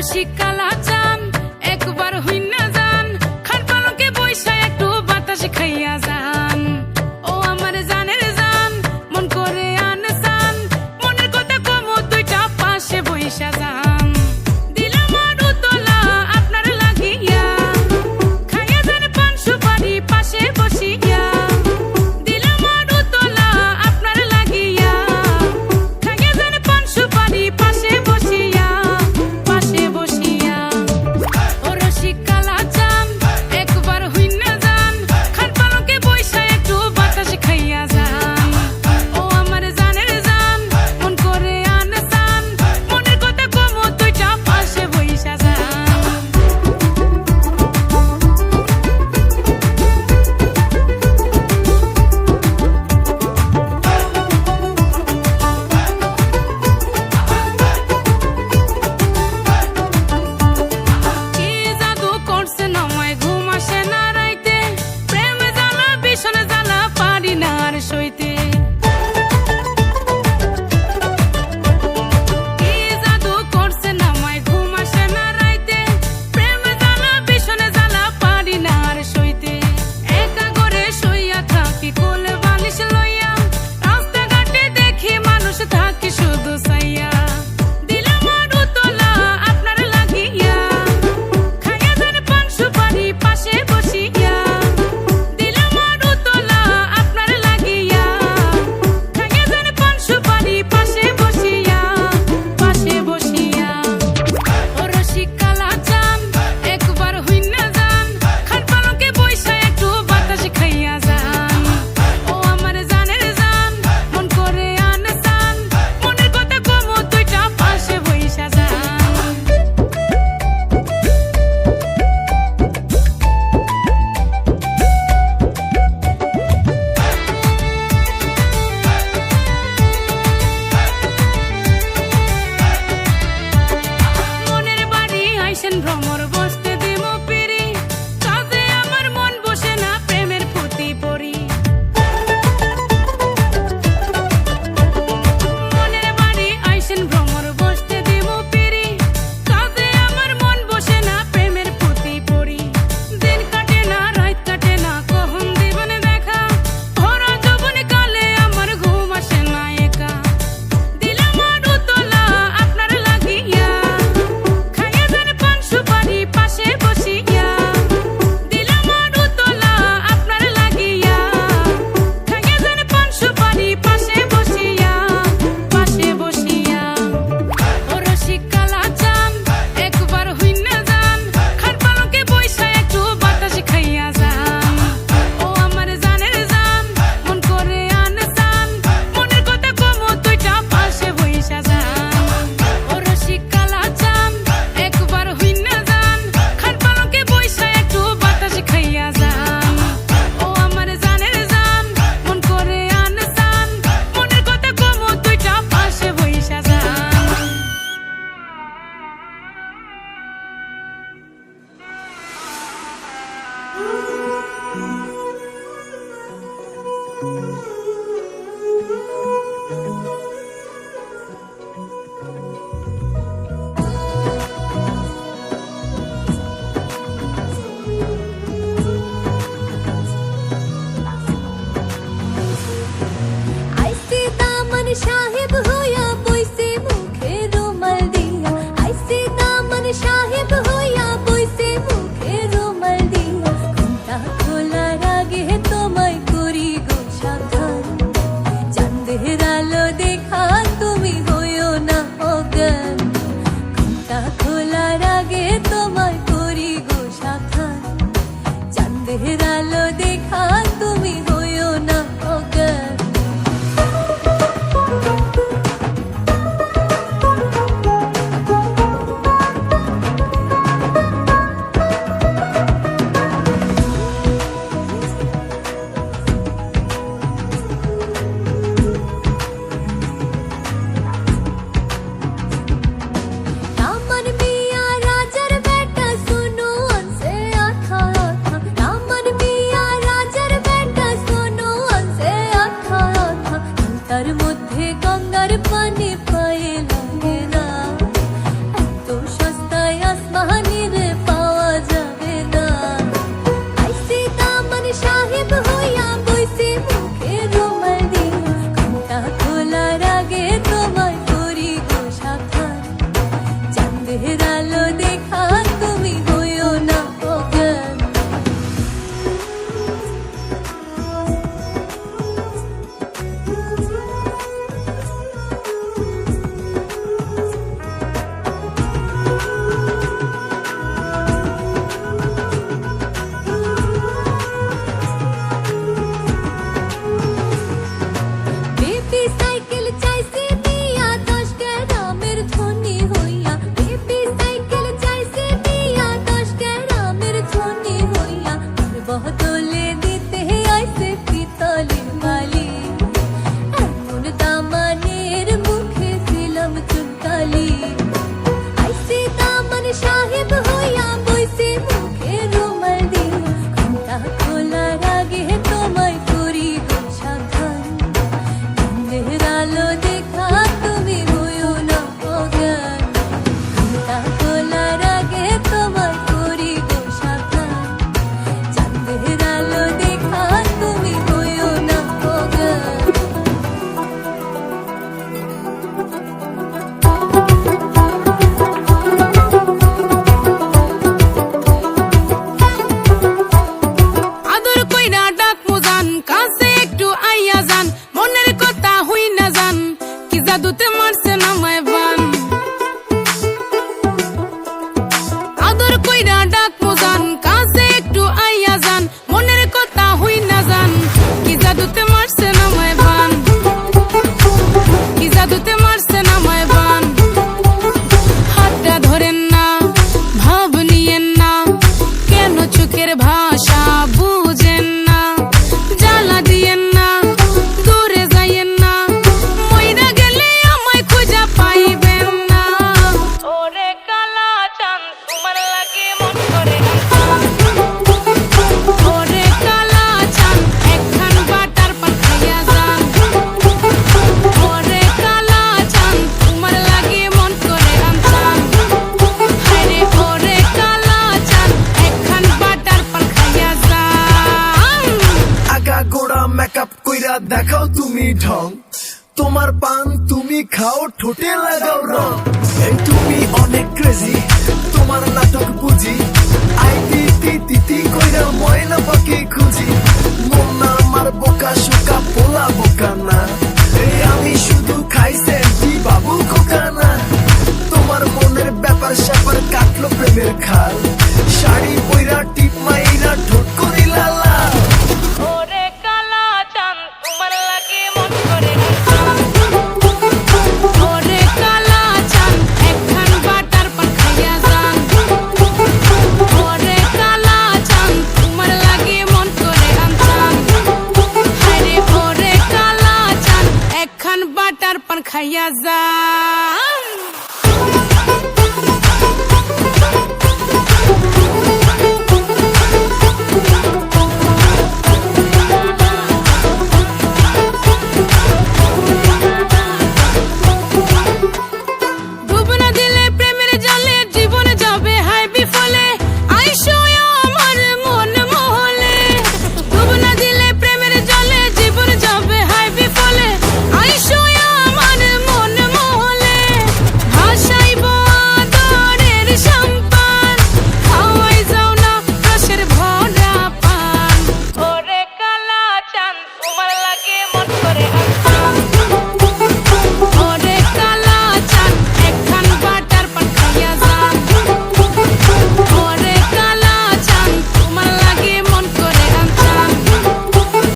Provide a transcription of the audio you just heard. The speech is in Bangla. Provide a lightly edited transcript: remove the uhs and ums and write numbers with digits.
রসিকালা চান একবার হইনা যান, খাট পালঙ্কে বইসা একটু বাতাস খাইয়া যান। ও আমার জানের জান, মন করে আনসান, মনের কথা কমো দুইটা পাশে বইসা যান। দিলাম আরো তোলা আপনার লাগিয়া, খাইয়া যান পান সুপারি পাশে বসিয়া। দিলাম আরো তোলা আপনার লাগিয়া, খাইয়া যান পান সুপারি পাশে বসিয়া, পাশে বসিয়া। খালি আইসি দামন সাহেব হইয়া বইছে মুখে রুমাল দিয়া ঘুমটা খোলার আগে তোমায় করি গো সাবধান চাঁদের আলো দেখা তুমি হইও না অজ্ঞান ঘুমটা খোলার আগে তোমায় করি গো সাবধান চাঁদের আলো দেখা তুমি হইও না অজ্ঞান আদর কইরা ডাক মুজান কাছে একটু আইয়া যান মনের কথা হই না যান কি জাদুতে মারছে নামায় বান আদর কইরা ডাক মুজান কাছে একটু আইয়া যান মনের কথা হই না যান কি জাদুতে মারছে নামায় বান কি জাদুতে মারছে নামায় বান হাতটা ধরেন না ভাব নিয়েন না কেন চোখের ভাষা বুঝেন না জ্বালা দিয়েন না দূরে যাইয়েন না মইরা গেলে আমায় খুঁজা পাইবেন না ওরে কালা চাঁদ তোমার লাগে মন করে ওরে কালা চাঁদ একখান বাটার পান খাইয়া যান ওরে কালা চাঁদ তোমার লাগে মন করে আনসান হায়রে ওরে কালা চাঁদ একখান বাটার পান খাইয়া যান আগা গোড়া মেকআপ কইরা দেখাও তুমি ঢং তোমার পান তুমি খাও ঠোঁটে লাগাও রং একটু